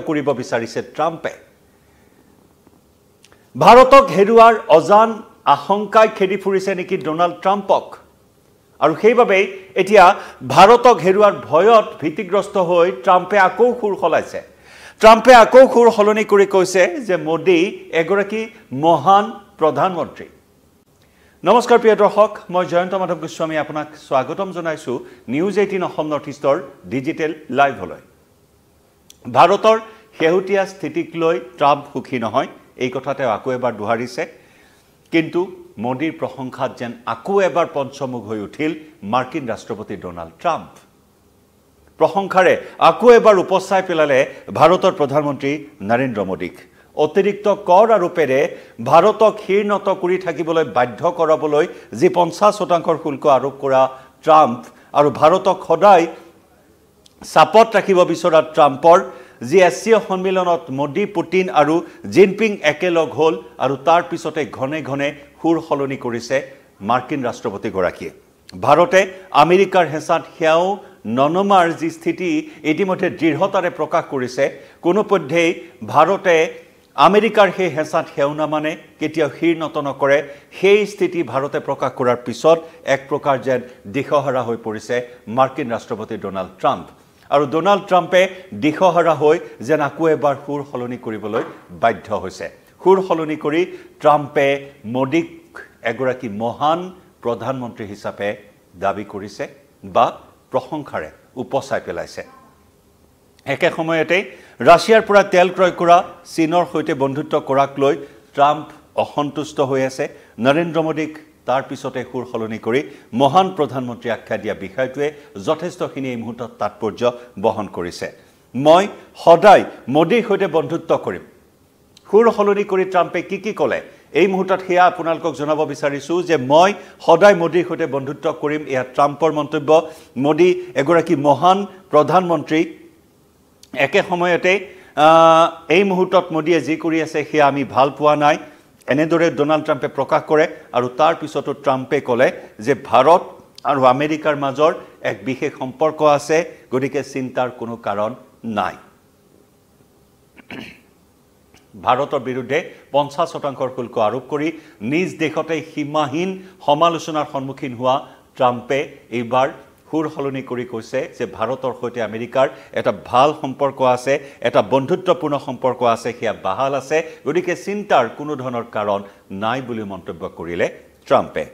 কৰিব বিচাৰিছে ট্ৰাম্পে ভাৰতক হেৰুৱাৰ অজান আশংকাই খেদি ফুৰিছে নেকি ডোনাল্ড ট্ৰাম্পক আৰু সেইবাবে এতিয়া ভাৰতক হেৰুৱাৰ ভয়ত ভীতিগ্ৰস্ত হৈ ট্ৰাম্পে আকৌ খুৰ খলাইছে ট্ৰাম্পে আকৌ খুৰ হলনি কৰি কৈছে যে মোদী এগৰাকী মহান প্ৰধানমন্ত্ৰী নমস্কাৰ প্ৰিয় দৰ্শক মই জয়ন্ত মাধৱ গোস্বামী আপোনাক স্বাগতম জনাইছো নিউজ 18 অসম নৰ্থ ইষ্টৰ ডিজিটেল লাইভলৈ ভাৰতৰ হেহুটিয়া স্থিতিক লৈ ট্ৰাম্প সুখী নহয় এই কথাতে আকৌ এবাৰ দুহাৰিছে কিন্তু মোদীৰ প্ৰশংসাত যেন আকৌ এবাৰ পঞ্চমুখ হৈ উঠিল মাৰ্কিন ৰাষ্ট্ৰপতি ডোনাল্ড ট্ৰাম্প প্ৰশংসাৰে আকৌ এবাৰ উপস্থাই পেলালে ভাৰতৰ প্ৰধানমন্ত্ৰী নৰেন্দ্ৰ মোদীক অতিৰিক্ত কৰ আৰোপেৰে ভাৰতক ক্ষীণত কৰি থাকিবলৈ বাধ্য কৰাবলৈ যি 50% শুল্ক আৰোপ কৰা ট্ৰাম্প আৰু ভাৰতক সদায় চাপত ৰাখিব বিচৰা ট্ৰাম্পৰ যি এছিয় সন্মিলনত মোদী পুটিন আৰু জিনপিং একেলগ হল আৰু তাৰ পিছতে ঘনে ঘনে সুৰ হলনি কৰিছে মাৰ্কিন ৰাষ্ট্ৰপতি গৰাকীয়ে ভাৰতে আমেৰিকাৰ হেঁচাত হেও ননমাৰ যি স্থিতি ইতিমধ্যে দৃঢ়তাৰে প্ৰকাশ কৰিছে কোনোপধ্যেই ভাৰতে আমেৰিকাৰ সেই হেঁচাত হেও নামানে কেতিয়াও ক্ষীণত নকৰে সেই স্থিতি ভাৰতে প্ৰকাশ কৰাৰ পিছত এক প্ৰকাৰ যেন দিশহাৰা হৈ পৰিছে মাৰ্কিন ৰাষ্ট্ৰপতি ডোনাল্ড ট্ৰাম্প আৰু ডোনাল্ড ট্ৰাম্পে দিশহাৰা হৈ যেন আকৌ এবাৰ সুৰ হলনি কৰিবলৈ বাধ্য হৈছে সুৰ হলনি কৰি ট্ৰাম্পে মোদীক এগৰাকী মহান প্ৰধানমন্ত্ৰী হিচাপে দাবী কৰিছে বা প্ৰশংসাৰে উপচাই পেলাইছে একে সময়তে ৰাছিয়াৰ পৰা তেল ক্ৰয় কৰা চীনৰ সৈতে বন্ধুত্ব কৰাক লৈ ট্ৰাম্প অসন্তুষ্ট হৈ আছে নৰেন্দ্ৰ মোদীক তাৰ পিছতে সুৰ হলনি কৰি মহান প্ৰধানমন্ত্ৰী আখ্যা দিয়া বিষয়টোৱে যথেষ্টখিনি এই মুহূৰ্তত তাৎপৰ্য বহন কৰিছে মই সদায় মোদীৰ সৈতে বন্ধুত্ব কৰিম সুৰ হলনি কৰি ট্ৰাম্পে কি ক'লে এই মুহূৰ্তত হেয়া আপোনালোকক জনাব বিচাৰিছো যে মই সদায় মোদীৰ সৈতে বন্ধুত্ব কৰিম এয়া ট্ৰাম্পৰ মন্তব্য মোদী এগৰাকী মহান প্ৰধানমন্ত্ৰী একে সময়তে এই মুহূৰ্তত মোদীয়ে যি কৰি আছে হেয়া আমি ভাল পোৱা নাই এনেদৰে ডোনাল্ড ট্ৰাম্পে প্ৰকাশ কৰে আৰু তাৰ পিছতো ট্ৰাম্পে ক'লে যে ভাৰত আৰু আমেৰিকাৰ মাজৰ এক বিশেষ সম্পৰ্ক আছে গতিকে চিন্তাৰ কোনো কাৰণ নাই ভাৰতৰ বিৰুদ্ধে 50% শুল্ক আৰোপ কৰি নিজ দেশতে সীমাহীন সমালোচনাৰ সন্মুখীন হোৱা ট্ৰাম্পে এইবাৰ সুৰ হলনি কৰি কৈছে যে ভাৰতৰ সৈতে আমেৰিকাৰ এটা ভাল সম্পৰ্ক আছে এটা বন্ধুত্বপূৰ্ণ সম্পৰ্ক আছে সেয়া বাহাল আছে গতিকে চিন্তাৰ কোনো ধৰণৰ কাৰণ নাই বুলি মন্তব্য কৰিলে ট্ৰাম্পে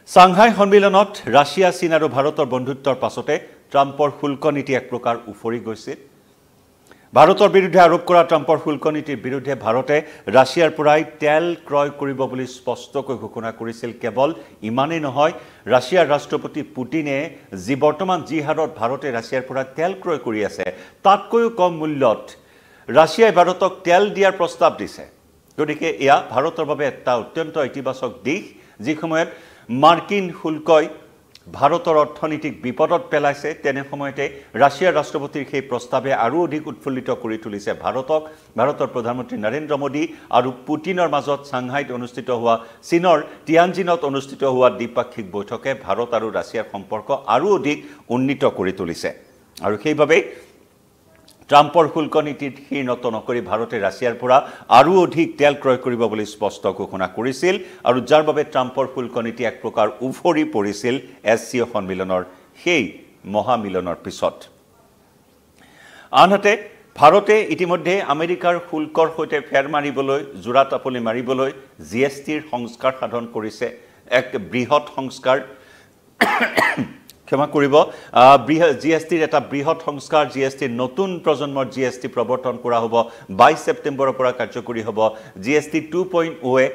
সাংহাই সন্মিলনত ৰাছিয়া চীন আৰু ভাৰতৰ বন্ধুত্বৰ পাছতে ট্ৰাম্পৰ শুল্ক নীতি এক প্ৰকাৰ উফৰি গৈছিল ভাৰতৰ বিৰুদ্ধে আৰোপ কৰা ট্ৰাম্পৰ শুল্ক নীতিৰ বিৰুদ্ধে ভাৰতে ৰাছিয়াৰ পৰাই তেল ক্ৰয় কৰিব বুলি স্পষ্টকৈ ঘোষণা কৰিছিল কেৱল ইমানেই নহয় ৰাছিয়াৰ ৰাষ্ট্ৰপতি পুটিনে যি বৰ্তমান যি হাৰত ভাৰতে ৰাছিয়াৰ পৰা তেল ক্ৰয় কৰি আছে তাতকৈও কম মূল্যত ৰাছিয়াই ভাৰতক তেল দিয়াৰ প্ৰস্তাৱ দিছে গতিকে এয়া ভাৰতৰ বাবে এটা অত্যন্ত ইতিবাচক দিশ যি সময়ত মাৰ্কিন শুল্কই ভাৰতৰ অৰ্থনীতিক বিপদত পেলাইছে তেনে সময়তে ৰাছিয়াৰ ৰাষ্ট্ৰপতিৰ সেই প্ৰস্তাৱে আৰু অধিক উৎফুল্লিত কৰি তুলিছে ভাৰতৰ প্ৰধানমন্ত্ৰী নৰেন্দ্ৰ মোদী আৰু পুটিনৰ মাজত সাংহাইত অনুষ্ঠিত হোৱা চীনৰ টিয়ানজিনত অনুষ্ঠিত হোৱা দ্বিপাক্ষিক বৈঠকে ভাৰত আৰু ৰাছিয়াৰ সম্পৰ্ক আৰু অধিক উন্নীত কৰি তুলিছে আৰু সেইবাবে ট্ৰাম্পৰ শুল্ক নীতিত ক্ষীণত নকৰি ভাৰতে ৰাছিয়াৰ পৰা আৰু অধিক তেল ক্ৰয় কৰিব বুলি স্পষ্ট ঘোষণা কৰিছিল আৰু যাৰ বাবে ট্ৰাম্পৰ শুল্ক নীতি এক প্ৰকাৰ উফৰি পৰিছিল এছিয় সন্মিলনৰ সেই মহামিলনৰ পিছত আনহাতে ভাৰতে ইতিমধ্যে আমেৰিকাৰ শুল্কৰ সৈতে ফেৰ মাৰিবলৈ জোৰা টাপলি মাৰিবলৈ জিএছটিৰ সংস্কাৰ সাধন কৰিছে এক বৃহৎ সংস্কাৰ ক্ষমা কৰিব জিএছটিৰ এটা বৃহৎ সংস্কাৰ জিএছটিৰ নতুন প্ৰজন্মৰ জিএছটি প্ৰৱৰ্তন কৰা হ'ব 22 ছেপ্টেম্বৰৰ পৰা কাৰ্যকৰী হ'ব জিএছটি 2.0 এ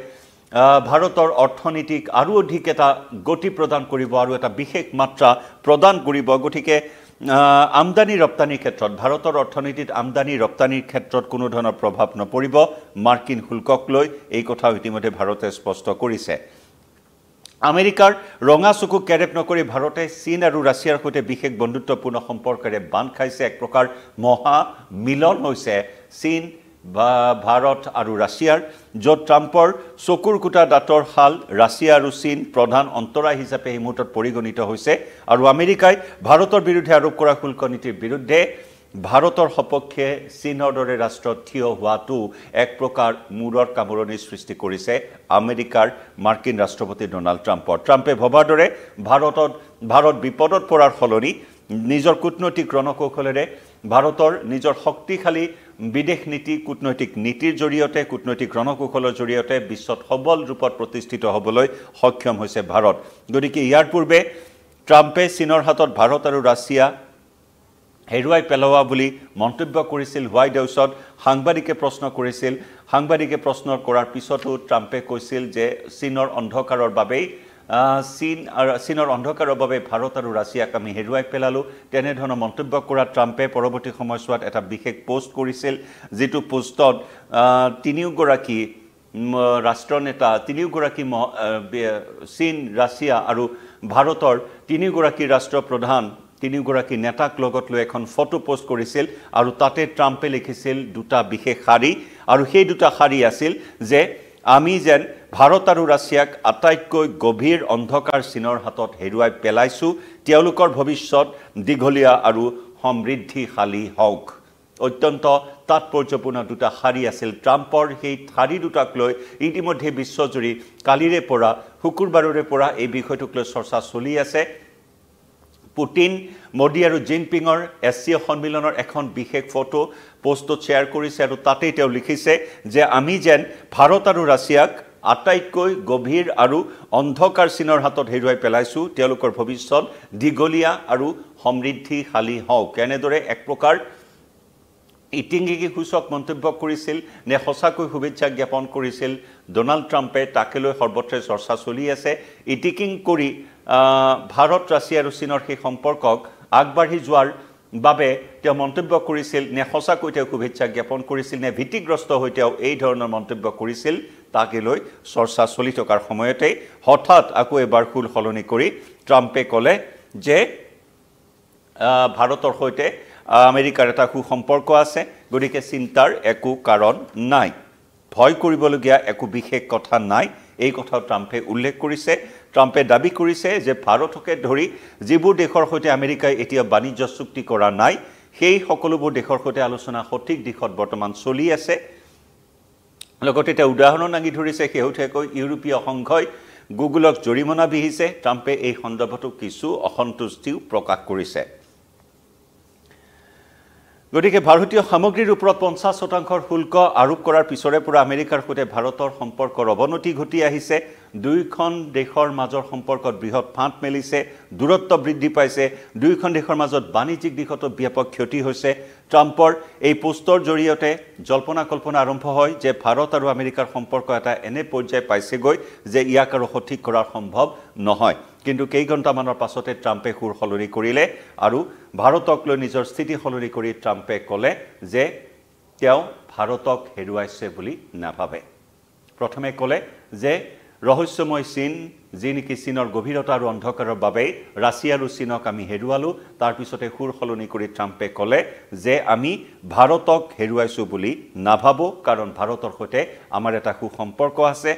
ভাৰতৰ অৰ্থনীতিক আৰু অধিক এটা গতি প্ৰদান কৰিব আৰু এটা বিশেষ মাত্ৰা প্ৰদান কৰিব গতিকে আমদানি ৰপ্তানিৰ ক্ষেত্ৰত ভাৰতৰ অৰ্থনীতিত আমদানি ৰপ্তানিৰ ক্ষেত্ৰত কোনো ধৰণৰ প্ৰভাৱ নপৰিব মাৰ্কিন শুল্কক লৈ এই কথা ইতিমধ্যে ভাৰতে স্পষ্ট কৰিছে আমেৰিকাৰ ৰঙা চকু কেৰেপ নকৰি ভাৰতে চীন আৰু ৰাছিয়াৰ সৈতে বিশেষ বন্ধুত্বপূৰ্ণ সম্পৰ্কৰে বান্ধ খাইছে এক প্ৰকাৰ মহা মিলন হৈছে চীন ভাৰত আৰু ৰাছিয়াৰ য'ত ট্ৰাম্পৰ চকুৰ কুটা দাঁতৰ হাল ৰাছিয়া আৰু চীন প্ৰধান অন্তৰায় হিচাপে এই মুহূৰ্তত পৰিগণিত হৈছে আৰু আমেৰিকাই ভাৰতৰ বিৰুদ্ধে আৰোপ কৰা শুল্ক নীতিৰ বিৰুদ্ধে ভাৰতৰ সপক্ষে চীনৰ দৰে ৰাষ্ট্ৰ থিয় হোৱাটো এক প্ৰকাৰ মূৰৰ কামৰণিৰ সৃষ্টি কৰিছে আমেৰিকাৰ মাৰ্কিন ৰাষ্ট্ৰপতি ডোনাল্ড ট্ৰাম্পৰ। ট্ৰাম্পে ভবাৰ দৰে ভাৰত বিপদত পৰাৰ সলনি নিজৰ কূটনৈতিক ৰণকৌশলেৰে ভাৰতৰ নিজৰ শক্তিশালী বিদেশ নীতি কূটনৈতিক নীতিৰ জৰিয়তে কূটনৈতিক ৰণকৌশলৰ জৰিয়তে বিশ্বত সবল ৰূপত প্ৰতিষ্ঠিত হ'বলৈ সক্ষম হৈছে ভাৰত। গতিকে ইয়াৰ পূৰ্বে ট্ৰাম্পে চীনৰ হাতত ভাৰত আৰু ৰাছিয়া হেৰুৱাই পেলোৱা বুলি মন্তব্য কৰিছিল হোৱাইট হাউচত। সাংবাদিকে প্ৰশ্ন কৰিছিল, সাংবাদিকে প্ৰশ্ন কৰাৰ পিছতো ট্ৰাম্পে কৈছিল যে চীনৰ অন্ধকাৰৰ বাবেই ভাৰত আৰু ৰাছিয়াক আমি হেৰুৱাই পেলালোঁ। তেনেধৰণৰ মন্তব্য কৰা ট্ৰাম্পে পৰৱৰ্তী সময়ছোৱাত এটা বিশেষ পোষ্ট কৰিছিল, যিটো পোষ্টত তিনিওগৰাকী ৰাষ্ট্ৰনেতা, তিনিওগৰাকী চীন, ৰাছিয়া আৰু ভাৰতৰ তিনিওগৰাকী ৰাষ্ট্ৰপ্ৰধান, তিনিওগৰাকী নেতাক লগত লৈ এখন ফটো পোষ্ট কৰিছিল আৰু তাতে ট্ৰাম্পে লিখিছিল দুটা বিশেষ শাৰী, আৰু সেই দুটা শাৰী আছিল যে আমি যেন ভাৰত আৰু ৰাছিয়াক আটাইতকৈ গভীৰ অন্ধকাৰ চীনৰ হাতত হেৰুৱাই পেলাইছোঁ, তেওঁলোকৰ ভৱিষ্যত দীঘলীয়া আৰু সমৃদ্ধিশালী হওক। অত্যন্ত তাৎপৰ্যপূৰ্ণ দুটা শাৰী আছিল ট্ৰাম্পৰ। সেই শাৰী দুটাক লৈ ইতিমধ্যে বিশ্বজুৰি কালিৰে পৰা শুকুৰবাৰৰে পৰা এই বিষয়টোক লৈ চৰ্চা চলি আছে। পুটিন, মোদী আৰু জিনপিঙৰ এছিয় সন্মিলনৰ এখন বিশেষ ফটো পোষ্টত শ্বেয়াৰ কৰিছে আৰু তাতেই তেওঁ লিখিছে যে আমি যেন ভাৰত আৰু ৰাছিয়াক আটাইতকৈ গভীৰ আৰু অন্ধকাৰ চীনৰ হাতত হেৰুৱাই পেলাইছোঁ, তেওঁলোকৰ ভৱিষ্যত দীঘলীয়া আৰু সমৃদ্ধিশালী হওক। এনেদৰে এক প্ৰকাৰ ইতিংগিকি সূচক মন্তব্য কৰিছিল নে সঁচাকৈ শুভেচ্ছা জ্ঞাপন কৰিছিল ডোনাল্ড ট্ৰাম্পে, তাকে লৈ সৰ্বত্ৰে চৰ্চা চলি আছে। ইটিকিং কৰি ভাৰত, ৰাছিয়া আৰু চীনৰ সেই সম্পৰ্কক আগবাঢ়ি যোৱাৰ বাবে তেওঁ মন্তব্য কৰিছিল নে সঁচাকৈ তেওঁ শুভেচ্ছা জ্ঞাপন কৰিছিল নে ভীতিগ্ৰস্ত হৈ তেওঁ এই ধৰণৰ মন্তব্য কৰিছিল, তাকে লৈ চৰ্চা চলি থকাৰ সময়তে হঠাৎ আকৌ এবাৰ সুৰ সলনি কৰি ট্ৰাম্পে ক'লে যে ভাৰতৰ সৈতে আমেৰিকাৰ এটা সুসম্পৰ্ক আছে, গতিকে চিন্তাৰ একো কাৰণ নাই, ভয় কৰিবলগীয়া একো বিশেষ কথা নাই, এই কথাও ট্ৰাম্পে উল্লেখ কৰিছে। ট্ৰাম্পে দাবী কৰিছে যে ভাৰতকে ধৰি যিবোৰ দেশৰ সৈতে আমেৰিকাই এতিয়া বাণিজ্য চুক্তি কৰা নাই, সেই সকলোবোৰ দেশৰ সৈতে আলোচনা সঠিক দিশত বৰ্তমান চলি আছে। লগতে তেওঁ উদাহৰণ দাঙি ধৰিছে শেহতীয়াকৈ ইউৰোপীয় সংঘই গুগলক জৰিমনা বিহিছে। ট্ৰাম্পে এই সন্দৰ্ভতো কিছু অসন্তুষ্টিও প্ৰকাশ কৰিছে। গতিকে ভাৰতীয় সামগ্ৰীৰ ওপৰত 50% শুল্ক আৰোপ কৰাৰ পিছৰে পৰা আমেৰিকাৰ সৈতে ভাৰতৰ সম্পৰ্কৰ অৱনতি ঘটি আহিছে। দুয়োখন দেশৰ মাজৰ সম্পৰ্কত বৃহৎ ফাঁট মেলিছে, দূৰত্ব বৃদ্ধি পাইছে, দুয়োখন দেশৰ মাজত বাণিজ্যিক দিশতো ব্যাপক ক্ষতি হৈছে। ট্ৰাম্পৰ এই পোষ্টৰ জৰিয়তে জল্পনা কল্পনা আৰম্ভ হয় যে ভাৰত আৰু আমেৰিকাৰ সম্পৰ্ক এটা এনে পৰ্যায় পাইছেগৈ যে ইয়াক আৰু সঠিক কৰা সম্ভৱ নহয়। কিন্তু কেইঘণ্টামানৰ পাছতে ট্ৰাম্পে সুৰ সলনি কৰিলে আৰু ভাৰতক লৈ নিজৰ স্থিতি সলনি কৰি ট্ৰাম্পে ক'লে যে তেওঁ ভাৰতক হেৰুৱাইছে বুলি নাভাবে। প্ৰথমে ক'লে যে ৰহস্যময় চীন, যি নেকি চীনৰ গভীৰতা আৰু অন্ধকাৰৰ বাবেই ৰাছিয়া আৰু চীনক আমি হেৰুৱালোঁ। তাৰপিছতে সুৰ সলনি কৰি ট্ৰাম্পে ক'লে যে আমি ভাৰতক হেৰুৱাইছোঁ বুলি নাভাবোঁ, কাৰণ ভাৰতৰ সৈতে আমাৰ এটা সুসম্পৰ্ক আছে।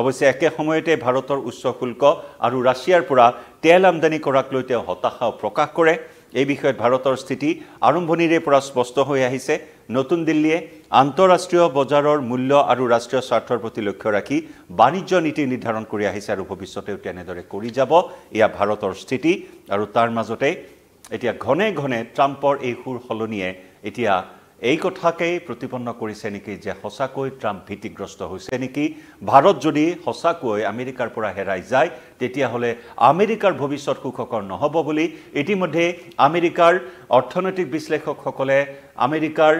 অৱশ্যে একে সময়তে ভাৰতৰ উচ্চ শুল্ক আৰু ৰাছিয়াৰ পৰা তেল আমদানি কৰাক লৈ তেওঁ হতাশাও প্ৰকাশ কৰে। এই বিষয়ত ভাৰতৰ স্থিতি আৰম্ভণিৰে পৰা স্পষ্ট হৈ আহিছে। নতুন দিল্লীয়ে আন্তঃৰাষ্ট্ৰীয় বজাৰৰ মূল্য আৰু ৰাষ্ট্ৰীয় স্বাৰ্থৰ প্ৰতি লক্ষ্য ৰাখি বাণিজ্য নীতি নিৰ্ধাৰণ কৰি আহিছে আৰু ভৱিষ্যতেও তেনেদৰে কৰি যাব। এয়া ভাৰতৰ স্থিতি। আৰু তাৰ মাজতে এতিয়া ঘনে ঘনে ট্ৰাম্পৰ এই সুৰ সলনিয়ে এতিয়া এই কথাকেই প্ৰতিপন্ন কৰিছে নেকি যে সঁচাকৈ ট্ৰাম্প ভীতিগ্ৰস্ত হৈছে নেকি। ভাৰত যদি সঁচাকৈ আমেৰিকাৰ পৰা হেৰাই যায় তেতিয়াহ'লে আমেৰিকাৰ ভৱিষ্যত সুখকৰ নহ'ব বুলি ইতিমধ্যে আমেৰিকাৰ অৰ্থনৈতিক বিশ্লেষকসকলে, আমেৰিকাৰ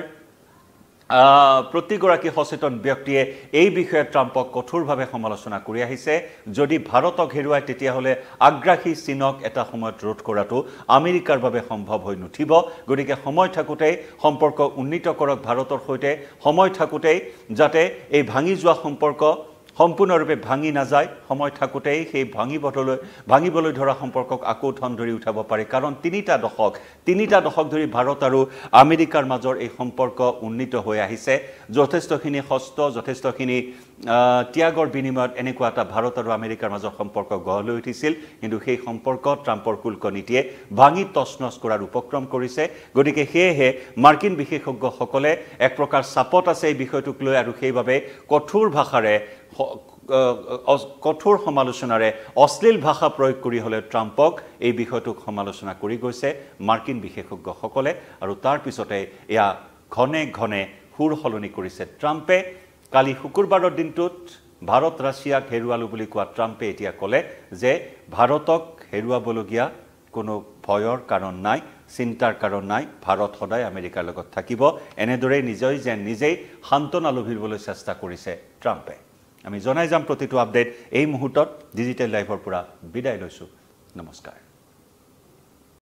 প্ৰতিগৰাকী সচেতন ব্যক্তিয়ে এই বিষয়ে ট্ৰাম্পক কঠোৰভাৱে সমালোচনা কৰি আহিছে। যদি ভাৰতক হেৰুৱায় তেতিয়াহ'লে আগ্ৰাসী চীনক এটা সময়ত ৰোধ কৰাটো আমেৰিকাৰ বাবে সম্ভৱ হৈ নুঠিব। গতিকে সময় থাকোঁতেই সম্পৰ্ক উন্নীত কৰক ভাৰতৰ সৈতে, সময় থাকোঁতেই যাতে এই ভাঙি যোৱা সম্পৰ্ক সম্পূৰ্ণৰূপে ভাঙি নাযায় সময় থাকোঁতেই সেই ভাঙিবলৈ ধৰা সম্পৰ্কক আকৌ ঠন ধৰি উঠাব পাৰে কাৰণ তিনিটা দশক ধৰি ভাৰত আৰু আমেৰিকাৰ মাজৰ এই সম্পৰ্ক উন্নীত হৈ আহিছে যথেষ্টখিনি কষ্ট যথেষ্টখিনি ত্যাগৰ বিনিময়ত এনেকুৱা এটা ভাৰত আৰু আমেৰিকাৰ মাজৰ সম্পৰ্ক গঢ় লৈ উঠিছিল কিন্তু সেই সম্পৰ্ক ট্ৰাম্পৰ শুল্ক নীতিয়ে ভাঙি তছনছ কৰাৰ উপক্ৰম কৰিছে গতিকে সেয়েহে মাৰ্কিন বিশেষজ্ঞসকলে এক প্ৰকাৰ চাপত আছে এই বিষয়টোক লৈ আৰু সেইবাবে কঠোৰ ভাষাৰে কঠোৰ সমালোচনাৰে অশ্লীল ভাষা প্ৰয়োগ কৰি হলে ট্ৰাম্পক এই বিষয়টোক সমালোচনা কৰি গৈছে মাৰ্কিন বিশেষজ্ঞসকলে আৰু তাৰ পিছতে এয়া ঘনে সুৰ সলনি কৰিছে ট্ৰাম্পে কালি শুকুৰবাৰৰ দিনটোত ভাৰত ৰাছিয়াক হেৰুৱালো বুলি কোৱা ট্ৰাম্পে এতিয়া ক'লে যে ভাৰতক হেৰুৱাবলগীয়া কোনো ভয়ৰ কাৰণ নাই চিন্তাৰ কাৰণ নাই ভাৰত সদায় আমেৰিকাৰ লগত থাকিব এনেদৰে নিজেই সান্তনা লভিবলৈ চেষ্টা কৰিছে ট্ৰাম্পে আমি জনাই যাম প্ৰতিটো আপডেট এই মুহূৰ্তত ডিজিটেল লাইভৰ পৰা বিদায় লৈছো নমস্কাৰ